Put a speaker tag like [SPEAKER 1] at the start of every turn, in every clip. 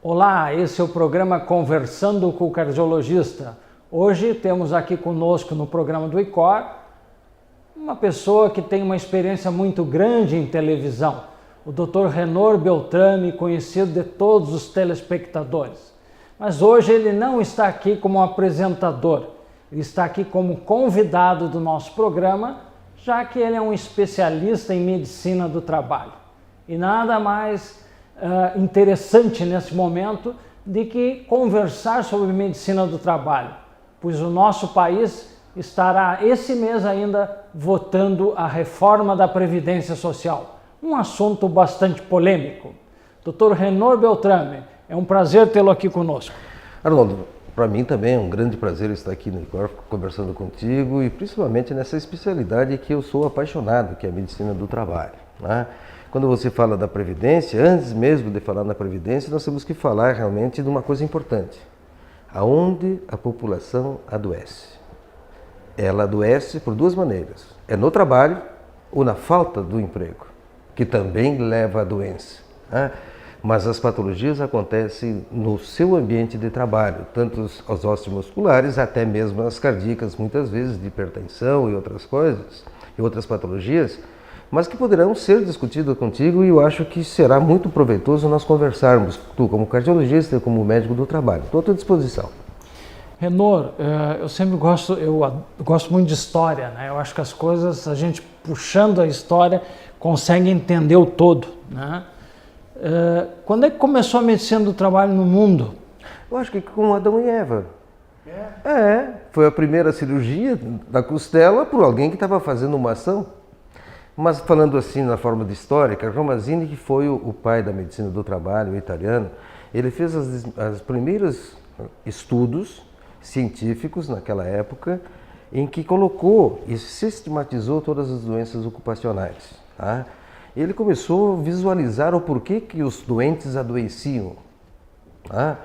[SPEAKER 1] Olá, esse é o programa Conversando com o Cardiologista. Hoje temos aqui conosco no programa do ICOR uma pessoa que tem uma experiência muito grande em televisão, o Dr. Renor Beltrame, conhecido de todos os telespectadores. Mas hoje ele não está aqui como apresentador, ele está aqui como convidado do nosso programa, já que ele é um especialista em medicina do trabalho. E nada mais interessante nesse momento de que conversar sobre medicina do trabalho, pois o nosso país estará esse mês ainda votando a reforma da Previdência Social, um assunto bastante polêmico. Dr. Renor Beltrame, é um prazer tê-lo aqui conosco.
[SPEAKER 2] Arnoldo, para mim também é um grande prazer estar aqui no ICOR conversando contigo e principalmente nessa especialidade que eu sou apaixonado, que é a medicina do trabalho, né? Quando você fala da Previdência, antes mesmo de falar na Previdência, nós temos que falar realmente de uma coisa importante. Aonde a população adoece? Ela adoece por duas maneiras. É no trabalho ou na falta do emprego, que também leva à doença, né? Mas as patologias acontecem no seu ambiente de trabalho, tanto as osteomusculares, até mesmo as cardíacas, muitas vezes de hipertensão e outras coisas, e outras patologias, mas que poderão ser discutidas contigo e eu acho que será muito proveitoso nós conversarmos, tu como cardiologista e como médico do trabalho. Estou à tua disposição.
[SPEAKER 1] Renor, eu sempre gosto muito de história, né? Eu acho que as coisas, a gente puxando a história, consegue entender o todo, né? Quando é que começou a medicina do trabalho no mundo?
[SPEAKER 2] Eu acho que com Adão e Eva. Foi a primeira cirurgia da costela por alguém que estava fazendo uma ação. Mas falando assim na forma de histórica, Ramazzini, que foi o pai da medicina do trabalho, o italiano, ele fez os primeiros estudos científicos naquela época em que colocou e sistematizou todas as doenças ocupacionais, tá? Ele começou a visualizar o porquê que os doentes adoeciam, tá?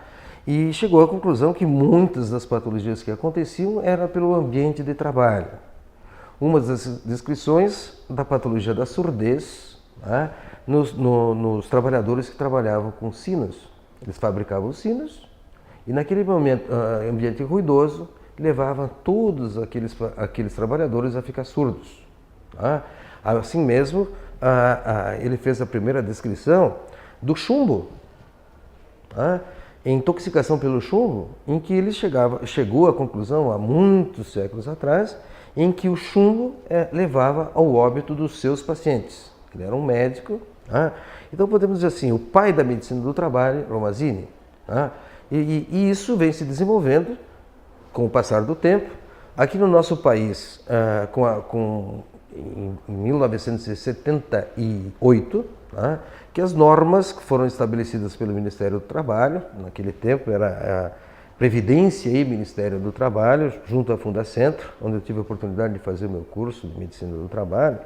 [SPEAKER 2] E chegou à conclusão que muitas das patologias que aconteciam eram pelo ambiente de trabalho. Uma das descrições da patologia da surdez, né, nos trabalhadores que trabalhavam com sinos. Eles fabricavam sinos e naquele momento, ambiente ruidoso, levava todos aqueles trabalhadores a ficar surdos. Tá? Assim mesmo, ele fez a primeira descrição do chumbo, tá? Intoxicação pelo chumbo, em que ele chegou à conclusão, há muitos séculos atrás, em que o chumbo levava ao óbito dos seus pacientes. Ele era um médico, tá? Então podemos dizer assim, o pai da medicina do trabalho, Ramazzini, tá? E isso vem se desenvolvendo com o passar do tempo. Aqui no nosso país, em 1978, tá? Que as normas que foram estabelecidas pelo Ministério do Trabalho, naquele tempo era a Previdência e Ministério do Trabalho, junto à Fundacentro, onde eu tive a oportunidade de fazer o meu curso de Medicina do Trabalho,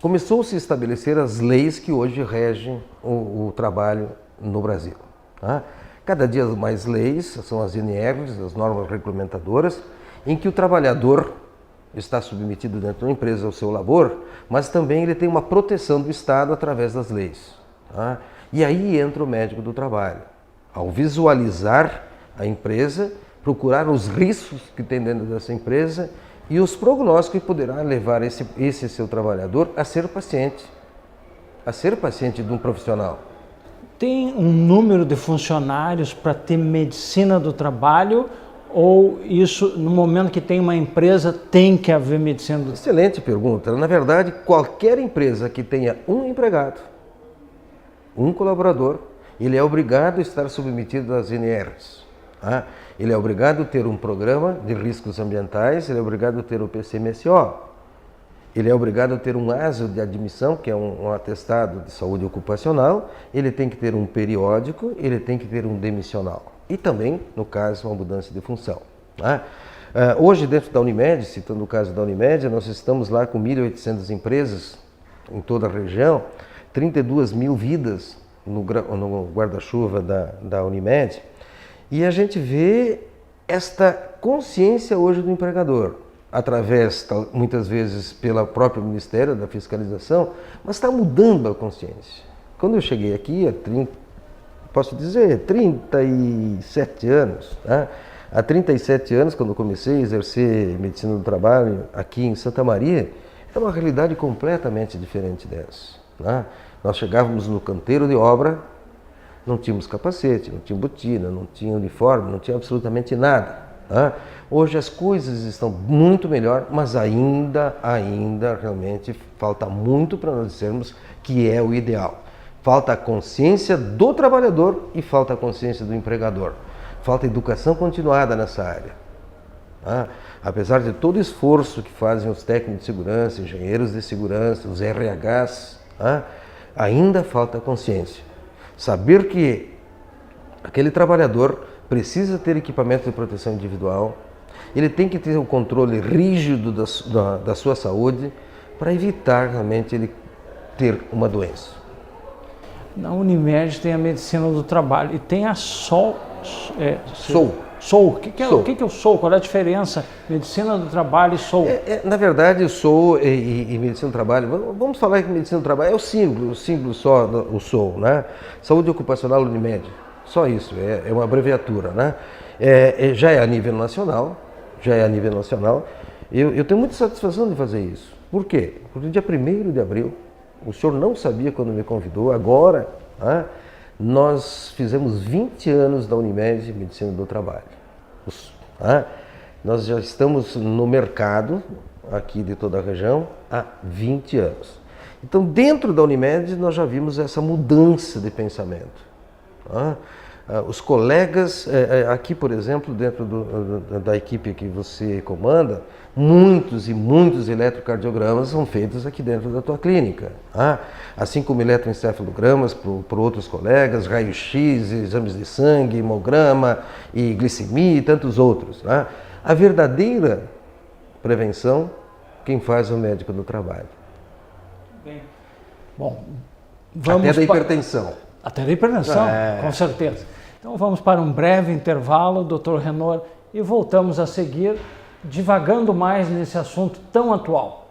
[SPEAKER 2] começou-se a estabelecer as leis que hoje regem o trabalho no Brasil. Tá? Cada dia mais leis, são as NRs, as normas regulamentadoras, em que o trabalhador está submetido dentro da empresa ao seu labor, mas também ele tem uma proteção do Estado através das leis. Tá? E aí entra o médico do trabalho, ao visualizar a empresa, procurar os riscos que tem dentro dessa empresa e os prognósticos que poderá levar esse seu trabalhador a ser paciente de um profissional.
[SPEAKER 1] Tem um número de funcionários para ter medicina do trabalho ou isso, no momento que tem uma empresa, tem que haver medicina do trabalho?
[SPEAKER 2] Excelente pergunta. Na verdade, qualquer empresa que tenha um empregado, um colaborador, ele é obrigado a estar submetido às NRs. Tá? Ele é obrigado a ter um programa de riscos ambientais, ele é obrigado a ter o PCMSO, ele é obrigado a ter um ASO de admissão, que é um atestado de saúde ocupacional, ele tem que ter um periódico, ele tem que ter um demissional. E também, no caso, uma mudança de função. Tá? Hoje, dentro da Unimed, citando o caso da Unimed, nós estamos lá com 1.800 empresas em toda a região, 32 mil vidas no guarda-chuva da Unimed, e a gente vê esta consciência hoje do empregador, através, muitas vezes, pelo próprio Ministério da Fiscalização, mas está mudando a consciência. Quando eu cheguei aqui, há posso dizer, 37 anos. Né? Há 37 anos, quando eu comecei a exercer medicina do trabalho aqui em Santa Maria, era uma realidade completamente diferente dessa. Né? Nós chegávamos no canteiro de obra, não tínhamos capacete, não tinha botina, não tinha uniforme, não tinha absolutamente nada. Né? Hoje as coisas estão muito melhor, mas ainda realmente falta muito para nós dizermos que é o ideal. Falta a consciência do trabalhador e falta a consciência do empregador. Falta educação continuada nessa área. Apesar de todo o esforço que fazem os técnicos de segurança, engenheiros de segurança, os RHs, ainda falta consciência. Saber que aquele trabalhador precisa ter equipamento de proteção individual, ele tem que ter um controle rígido da sua saúde para evitar realmente ele ter uma doença.
[SPEAKER 1] Na Unimed tem a medicina do trabalho e tem a SOL. SOL. O que é o SOL? Qual é a diferença? Medicina do trabalho e SOL.
[SPEAKER 2] Na verdade, o SOL e medicina do trabalho, vamos falar que medicina do trabalho é o símbolo só, o SOL, né? Saúde Ocupacional Unimed, só isso, é uma abreviatura, né? Já é a nível nacional, Eu tenho muita satisfação de fazer isso. Por quê? Porque no dia 1º de abril, o senhor não sabia quando me convidou, agora, nós fizemos 20 anos da Unimed de Medicina do Trabalho. Nós já estamos no mercado, aqui de toda a região, há 20 anos. Então, dentro da Unimed, nós já vimos essa mudança de pensamento. Os colegas, aqui, por exemplo, dentro da equipe que você comanda, muitos eletrocardiogramas são feitos aqui dentro da tua clínica. Assim como eletroencefalogramas por outros colegas, raio-x, exames de sangue, hemograma e glicemia e tantos outros. A verdadeira prevenção, quem faz é o médico do trabalho.
[SPEAKER 1] Bem, bom, vamos
[SPEAKER 2] até da hipertensão.
[SPEAKER 1] Até da hipertensão, com certeza. Então vamos para um breve intervalo, Dr. Renor, e voltamos a seguir divagando mais nesse assunto tão atual.